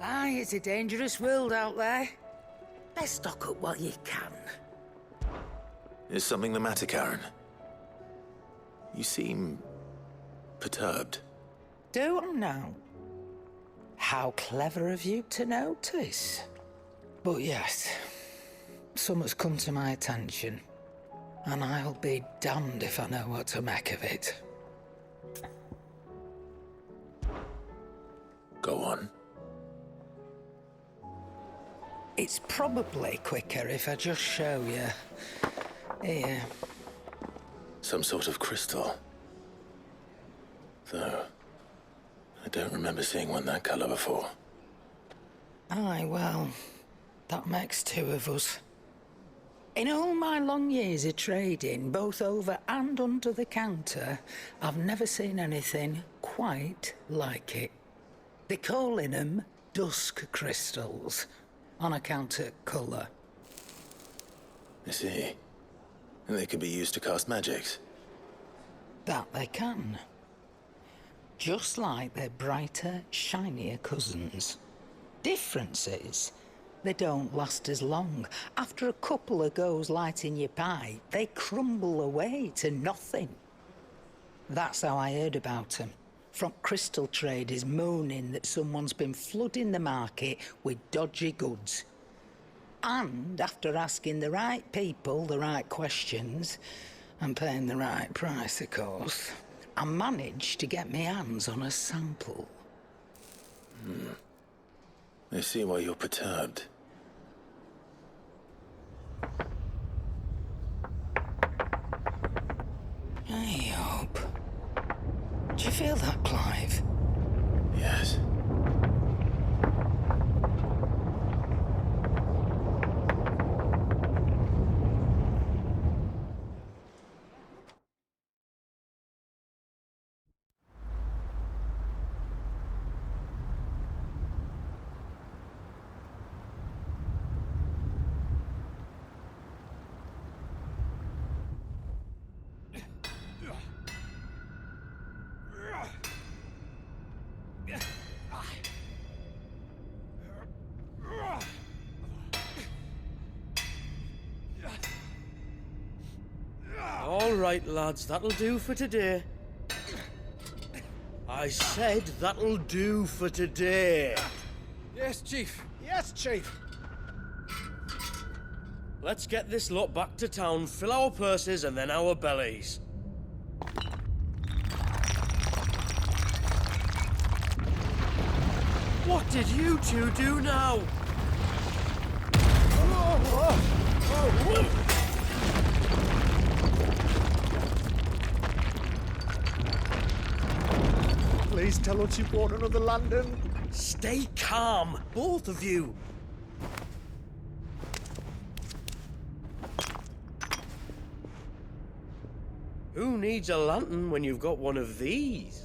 Aye, it's a dangerous world out there. Best stock up while you can. Is something the matter, Karen? You seem perturbed. Do I now? How clever of you to notice. But yes, something's come to my attention, and I'll be damned if I know what to make of it. Go on. It's probably quicker if I just show you. Here. Some sort of crystal. Though, I don't remember seeing one that color before. Aye, well, that makes two of us. In all my long years of trading, both over and under the counter, I've never seen anything quite like it. They're calling them dusk crystals, on account of colour. I see. And they could be used to cast magics. That they can. Just like their brighter, shinier cousins. Difference is, they don't last as long. After a couple of goes lighting your pie, they crumble away to nothing. That's how I heard about them. From crystal traders moaning that someone's been flooding the market with dodgy goods. And after asking the right people the right questions, and paying the right price, of course, I managed to get my hands on a sample. I see why you're perturbed. I hope. Do you feel that, Clive? Yes. All right, lads, that'll do for today. I said that'll do for today. Yes, Chief. Yes, Chief. Let's get this lot back to town, fill our purses and then our bellies. What did you two do now? Please tell us you bought another lantern. Stay calm, both of you. Who needs a lantern when you've got one of these?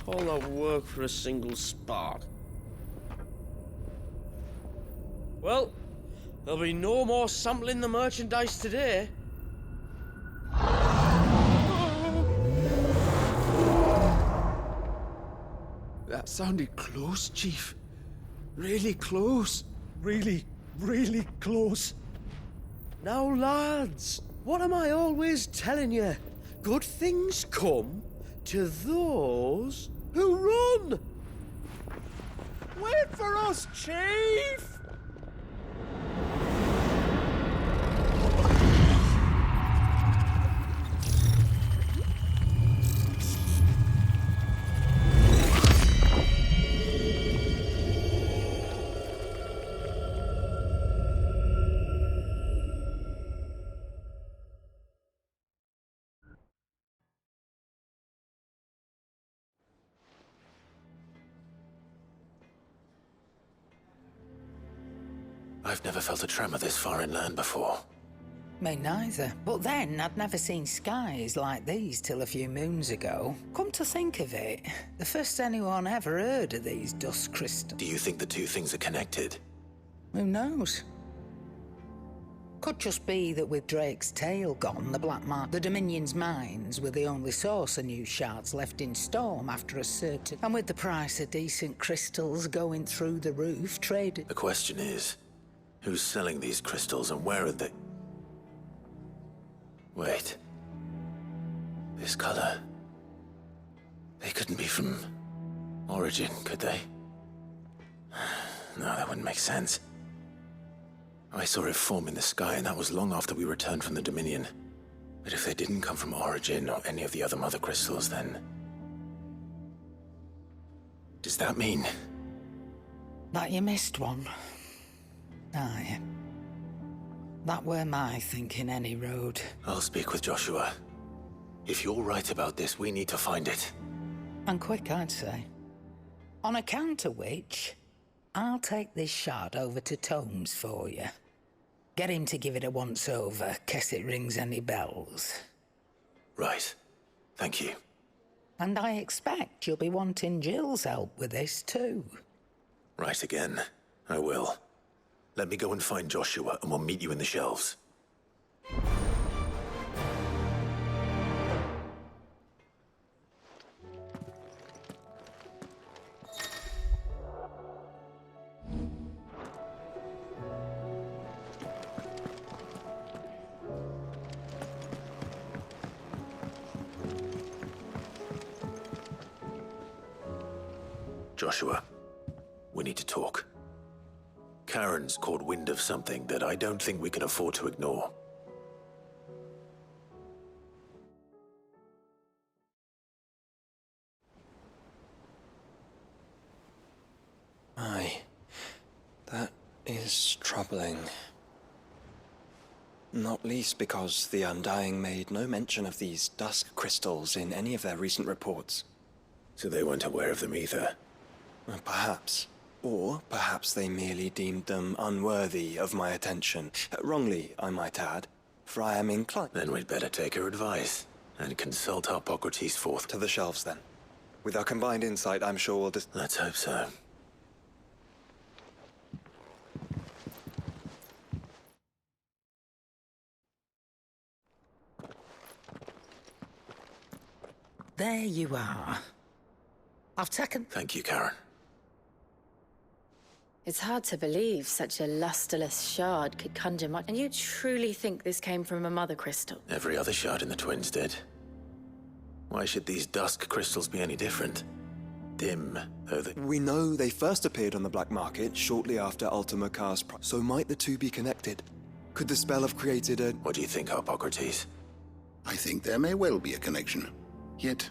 All that work for a single spark. Well, there'll be no more sampling the merchandise today. That sounded close, Chief. Really close. Really, really close. Now, lads, what am I always telling you? Good things come to those who run. Wait for us, Chief! I've never felt a tremor this far inland before. Me neither. But then I'd never seen skies like these till a few moons ago. Come to think of it, the first anyone ever heard of these dust crystals. Do you think the two things are connected? Who knows? Could just be that with Drake's tail gone, the Dominion's mines were the only source of new shards left in Storm after a certain... And with the price of decent crystals going through the roof, trade... The question is, who's selling these crystals and where are they? Wait. This color. They couldn't be from Origin, could they? No, that wouldn't make sense. I saw it form in the sky, and that was long after we returned from the Dominion. But if they didn't come from Origin or any of the other mother crystals, then... Does that mean... That you missed one? Aye. That were my thinking, any road. I'll speak with Joshua. If you're right about this, we need to find it. And quick, I'd say. On account of which, I'll take this shard over to Tomes for you. Get him to give it a once-over, case it rings any bells. Right. Thank you. And I expect you'll be wanting Jill's help with this, too. Right again. I will. Let me go and find Joshua, and we'll meet you in the shelves. Joshua, we need to talk. Karen's caught wind of something that I don't think we can afford to ignore. Aye, that is troubling. Not least because the Undying made no mention of these dusk crystals in any of their recent reports. So they weren't aware of them either. Perhaps. Or perhaps they merely deemed them unworthy of my attention. Wrongly, I might add, for I am inclined... Then we'd better take her advice and consult Hippocrates forth. To the shelves, then. With our combined insight, I'm sure we'll Let's hope so. There you are. I've taken... Thank you, Karen. It's hard to believe such a lusterless shard could conjure much. And you truly think this came from a mother crystal? Every other shard in the Twins did. Why should these dusk crystals be any different? Dim, though they... We know they first appeared on the black market shortly after Ultima Car's so might the two be connected? Could the spell have created a... What do you think, Hippocrates? I think there may well be a connection. Yet,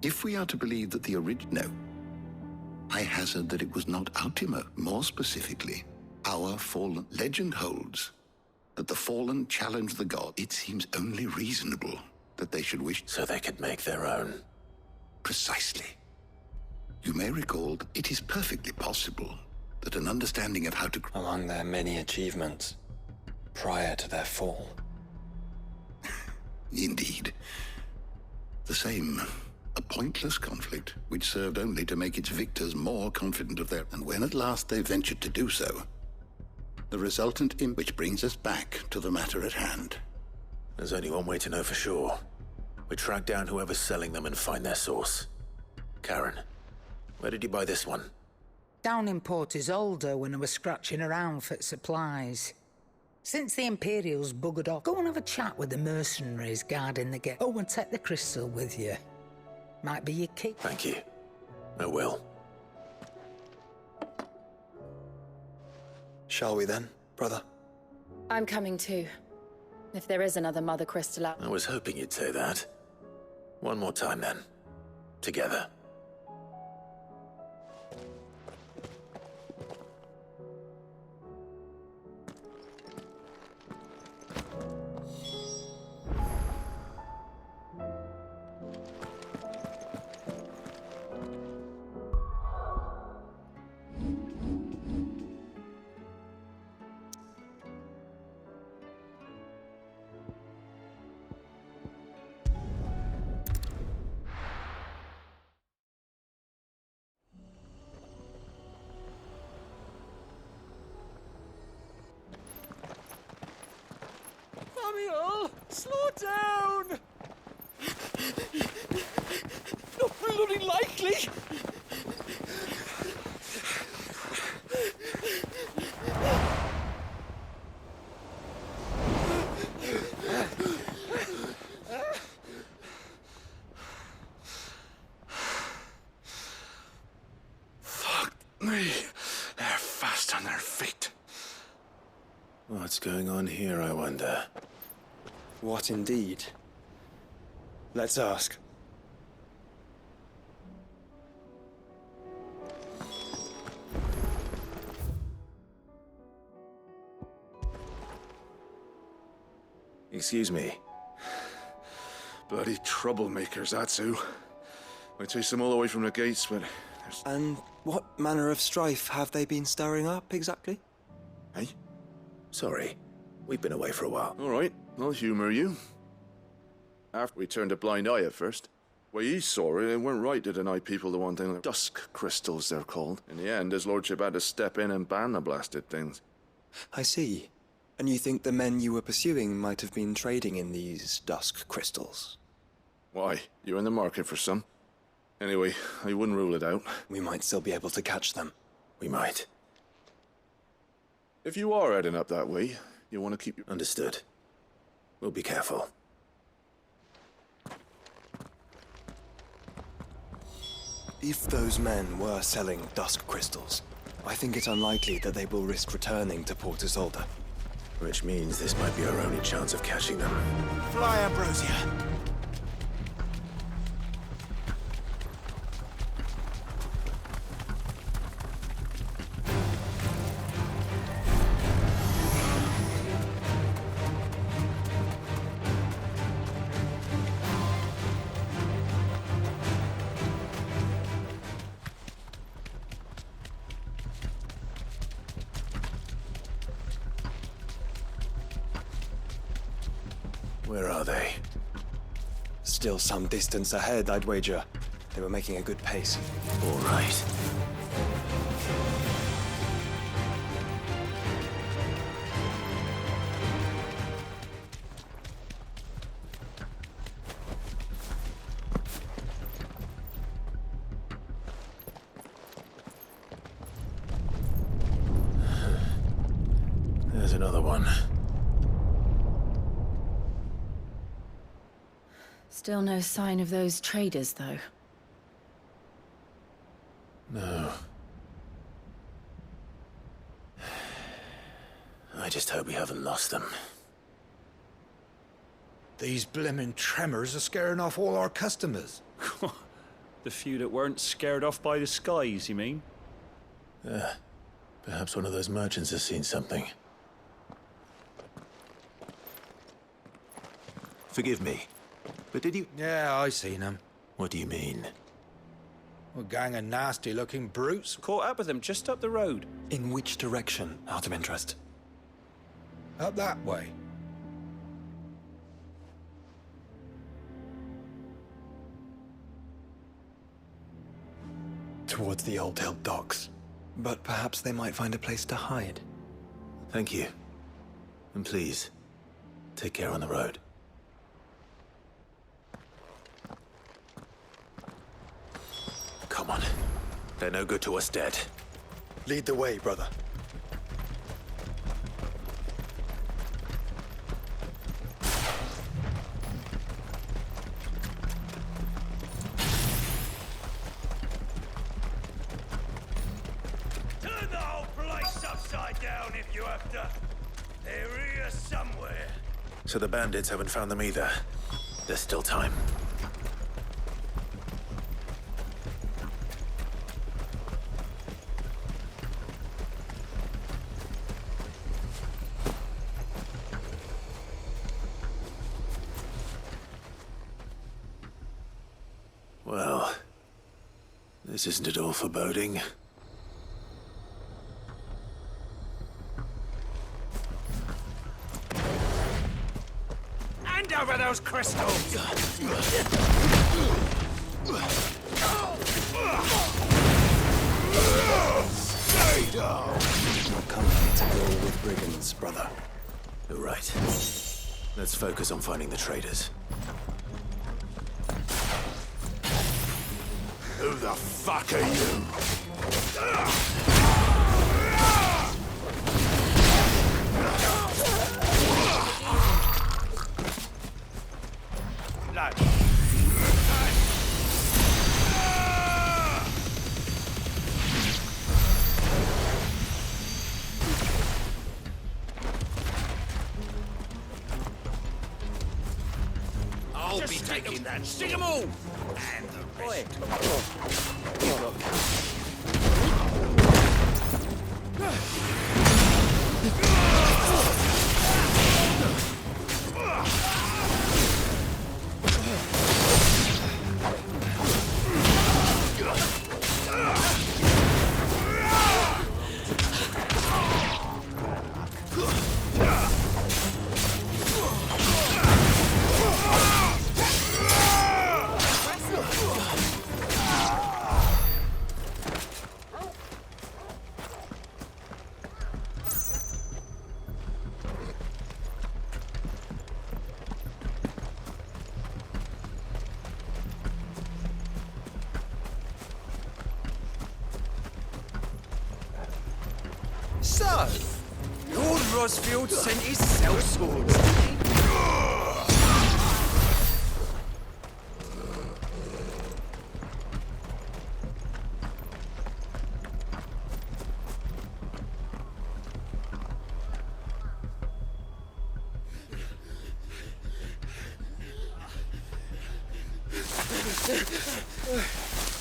if we are to believe that the original... I hazard that it was not Ultima, more specifically, our fallen. Legend holds that the fallen challenged the god. It seems only reasonable that they should wish... So they could make their own. Precisely. You may recall that it is perfectly possible that an understanding of how to... Among their many achievements, prior to their fall. Indeed. The same. A pointless conflict, which served only to make its victors more confident of their... And when at last they ventured to do so, the resultant which brings us back to the matter at hand. There's only one way to know for sure. We track down whoever's selling them and find their source. Karen, where did you buy this one? Down in Port Isolde when I was scratching around for supplies. Since the Imperials buggered off, go and have a chat with the mercenaries guarding the gate. Oh, and take the crystal with you. Might be your key. Thank you. I will. Shall we then, brother? I'm coming too. If there is another mother crystal out... I was hoping you'd say that. One more time, then. Together. Samuel! Slow down! Not bloody likely! Fuck me. They're fast on their feet. What's going on here, I wonder? What indeed? Let's ask. Excuse me. Bloody troublemakers, that's who. I chased them all the way from the gates, but there's... And what manner of strife have they been stirring up, exactly? Hey? Sorry. We've been away for a while. All right, I'll humor you. After we turned a blind eye at first. Well, you saw it, it weren't right to deny people the one thing like dusk crystals, they're called. In the end, his lordship had to step in and ban the blasted things. I see. And you think the men you were pursuing might have been trading in these dusk crystals? Why? You're in the market for some. Anyway, I wouldn't rule it out. We might still be able to catch them. We might. If you are heading up that way, you want to keep your... Understood. We'll be careful. If those men were selling dusk crystals, I think it unlikely that they will risk returning to Port Isolde. Which means this might be our only chance of catching them. Fly, Ambrosia! Where are they? Still some distance ahead, I'd wager. They were making a good pace. All right. There's another one. Still no sign of those traders, though. No. I just hope we haven't lost them. These blimmin' tremors are scaring off all our customers. The few that weren't scared off by the skies, you mean? Perhaps one of those merchants has seen something. Forgive me, but did you... Yeah, I seen them. What do you mean? A gang of nasty-looking brutes. Caught up with them just up the road. In which direction, out of interest? Up that way. Towards the Old Hill docks. But perhaps they might find a place to hide. Thank you. And please, take care on the road. Come on. They're no good to us dead. Lead the way, brother. Turn the whole place upside down if you have to. They're here somewhere. So the bandits haven't found them either. There's still time. Well, this isn't at all foreboding. Hand over those crystals! Stay down! Not coming to roll with brigands, brother. You're right. Let's Let's focus on finding the traitors. Who the fuck are you? I'll be taking that. Stick 'em all! And the rest. So, Lord Rosfield sent his sellswords, did he?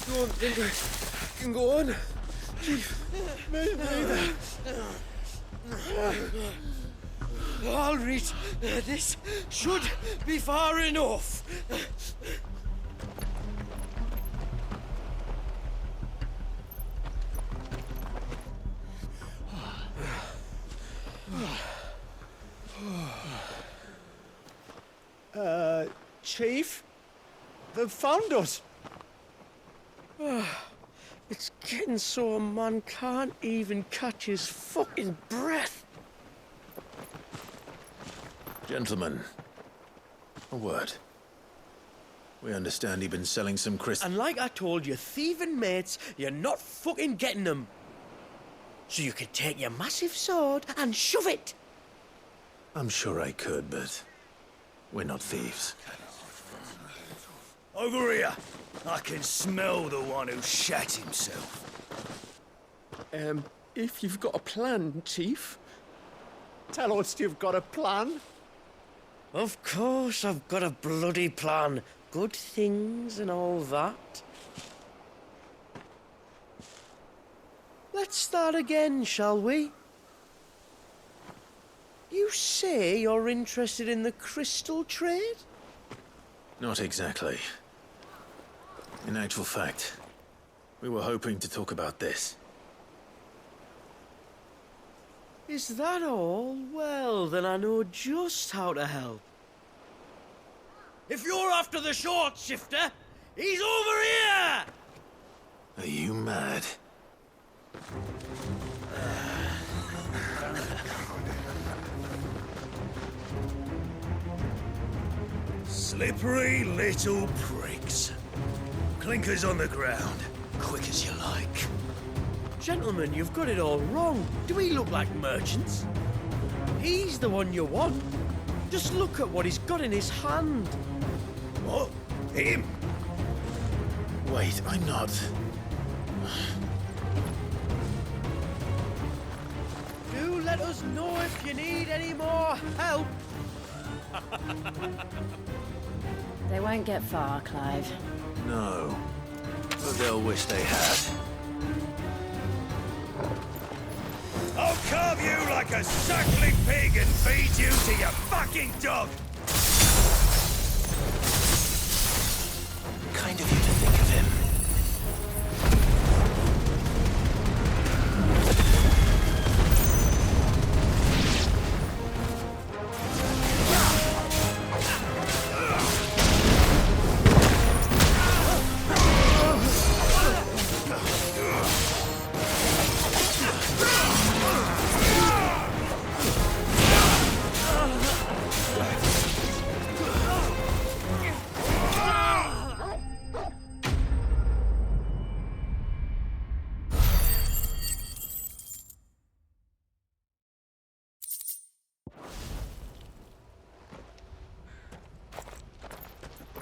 Don't think I can go on. Chief, maybe. All right, this should be far enough. Chief, they've found us. It's getting so a man can't even catch his fucking breath. Gentlemen, a word. We understand you've been selling some crystals. And like I told your thieving mates, you're not fucking getting them. So you could take your massive sword and shove it. I'm sure I could, but we're not thieves. Over here! I can smell the one who shat himself. If you've got a plan, Chief, tell us you've got a plan. Of course I've got a bloody plan. Good things and all that. Let's start again, shall we? You say you're interested in the crystal trade? Not exactly. In actual fact, we were hoping to talk about this. Is that all? Well, then I know just how to help. If you're after the short shifter, he's over here! Are you mad? Slippery little pricks. Clinkers on the ground, quick as you like. Gentlemen, you've got it all wrong. Do we look like merchants? He's the one you want. Just look at what he's got in his hand. What? Him? Wait, I'm not. Do let us know if you need any more help. They won't get far, Clive. No. But they'll wish they had. I'll carve you like a suckling pig and feed you to your fucking dog! Kind of you to think of him.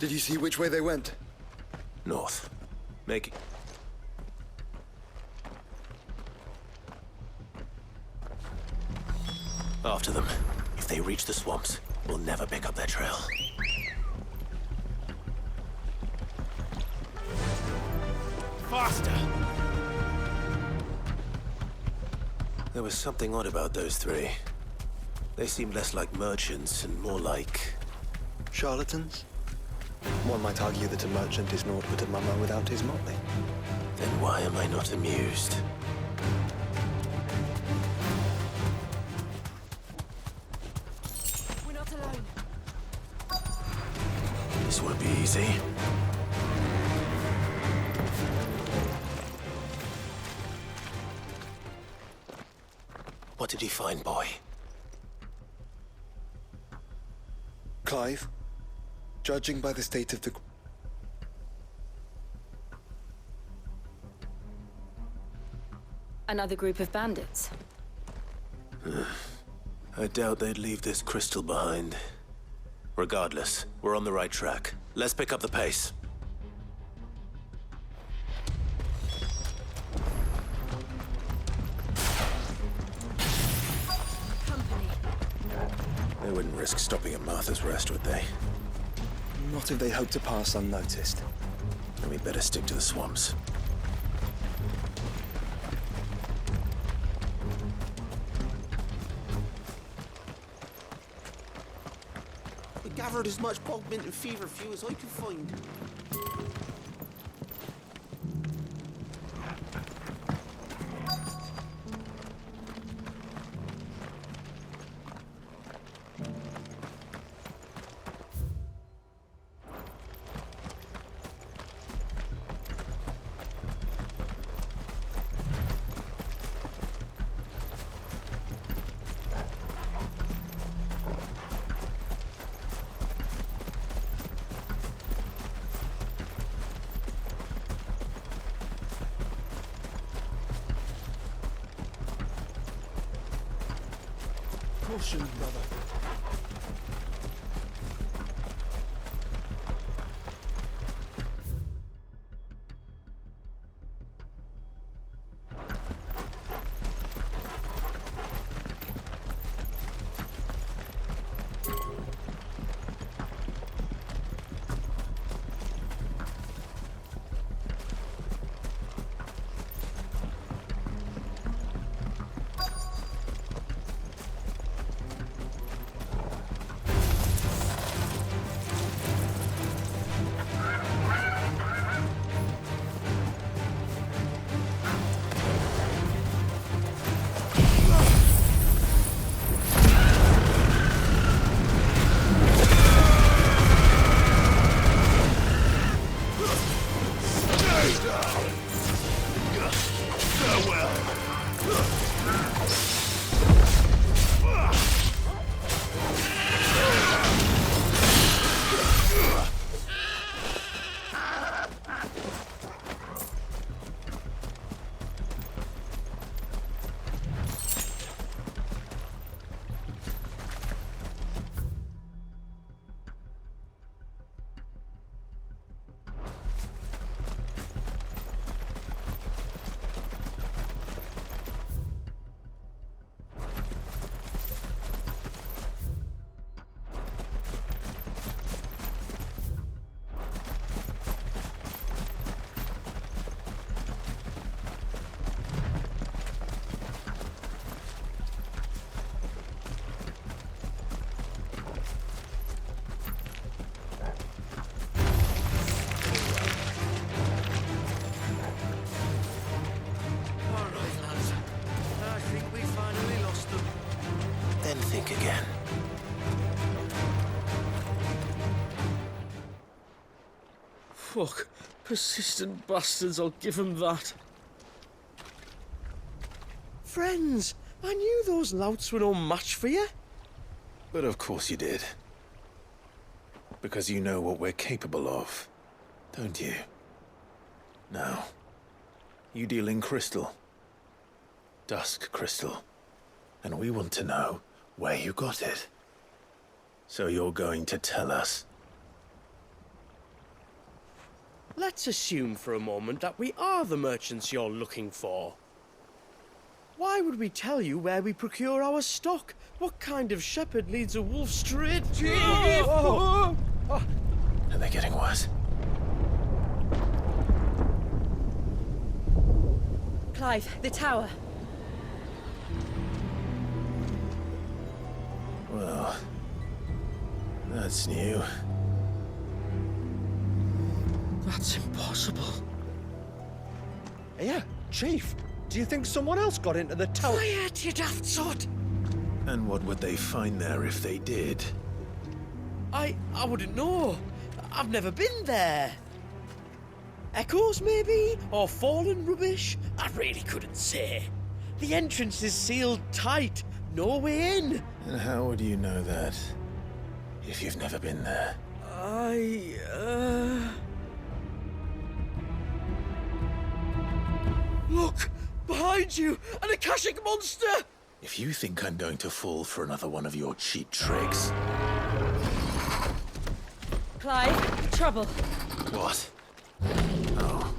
Did you see which way they went? North. Make it. After them. If they reach the swamps, we'll never pick up their trail. Faster! There was something odd about those three. They seemed less like merchants and more like... Charlatans? One might argue that a merchant is naught but a mummer without his motley. Then why am I not amused? We're not alone. This won't be easy. What did he find, boy? Clive, judging by the state of the... Another group of bandits. I doubt they'd leave this crystal behind. Regardless, we're on the right track. Let's pick up the pace. Company. They wouldn't risk stopping at Martha's Rest, would they? Not if they hope to pass unnoticed. Then we'd better stick to the swamps. I gathered as much bog mint and feverfew as I could find. Caution, brother. Think again. Fuck. Persistent bastards, I'll give them that. Friends, I knew those louts were no match for you. But of course you did. Because you know what we're capable of, don't you? Now, you deal in crystal. Dusk crystal. And we want to know where you got it. So you're going to tell us? let's assume for a moment that we are the merchants you're looking for. Why would we tell you where we procure our stock? What kind of shepherd leads a wolf straight? Are they getting worse? Clive, the tower. Well, that's new. That's impossible. Yeah, Chief, do you think someone else got into the tower? Quiet, you daft sod! And what would they find there if they did? I wouldn't know. I've never been there. Echoes, maybe? Or fallen rubbish? I really couldn't say. The entrance is sealed tight. No way in. And how would you know that? If you've never been there? Look! Behind you! An Akashic monster! If you think I'm going to fall for another one of your cheap tricks... Clive, trouble. What? Oh.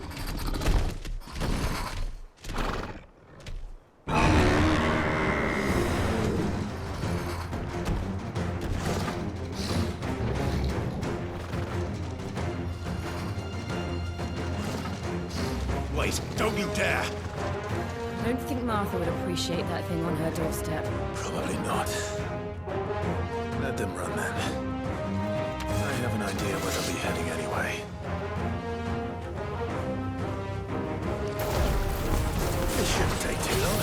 Wait, don't you dare! I don't think Martha would appreciate that thing on her doorstep. Probably not. Let them run then. I have an idea where they'll be heading anyway. This shouldn't take too long.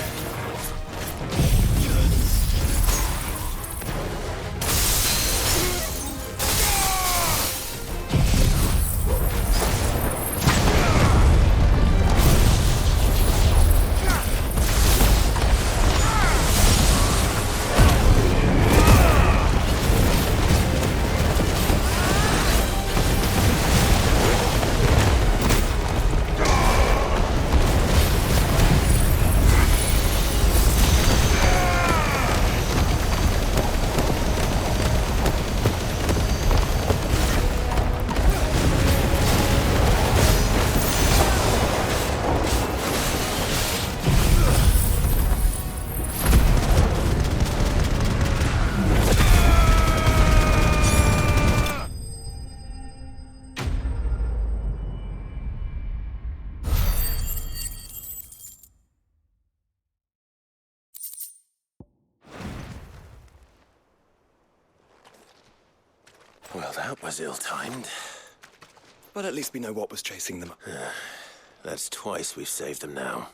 Well, that was ill-timed. But at least we know what was chasing them. That's twice we've saved them now.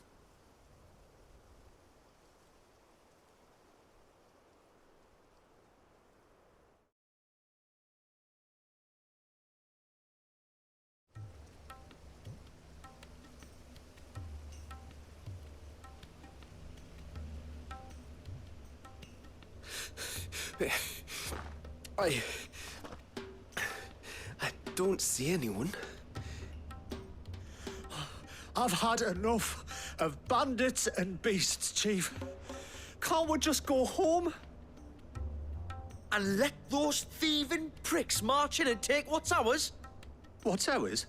I don't see anyone. I've had enough of bandits and beasts, Chief. Can't we just go home? And let those thieving pricks march in and take what's ours? What's ours?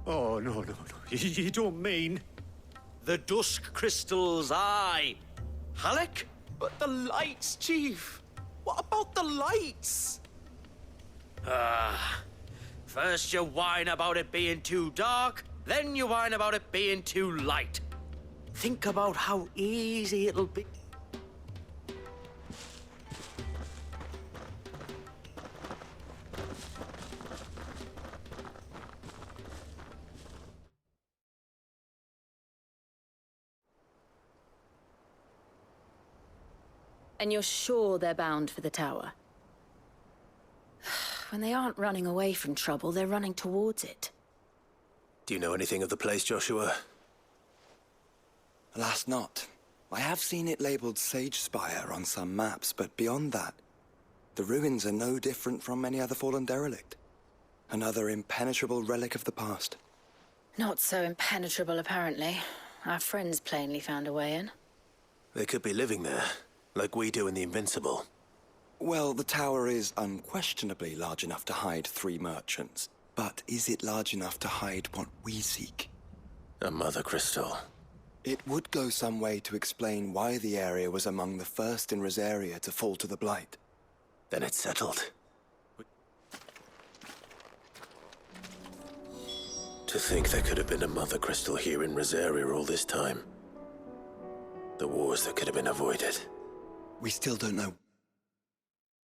Oh, no. You don't mean... The dusk crystals, aye. Halleck? But the lights, Chief. What about the lights? First you whine about it being too dark, then you whine about it being too light. Think about how easy it'll be. And you're sure they're bound for the tower? When they aren't running away from trouble, they're running towards it. Do you know anything of the place, Joshua? Alas, not. I have seen it labelled Sage Spire on some maps, but beyond that, the ruins are no different from any other fallen derelict. Another impenetrable relic of the past. Not so impenetrable, apparently. Our friends plainly found a way in. They could be living there, like we do in the Invincible. Well, the tower is unquestionably large enough to hide 3 merchants. But is it large enough to hide what we seek? A mother crystal. It would go some way to explain why the area was among the first in Rosaria to fall to the Blight. Then it's settled. To think there could have been a mother crystal here in Rosaria all this time. The wars that could have been avoided. We still don't know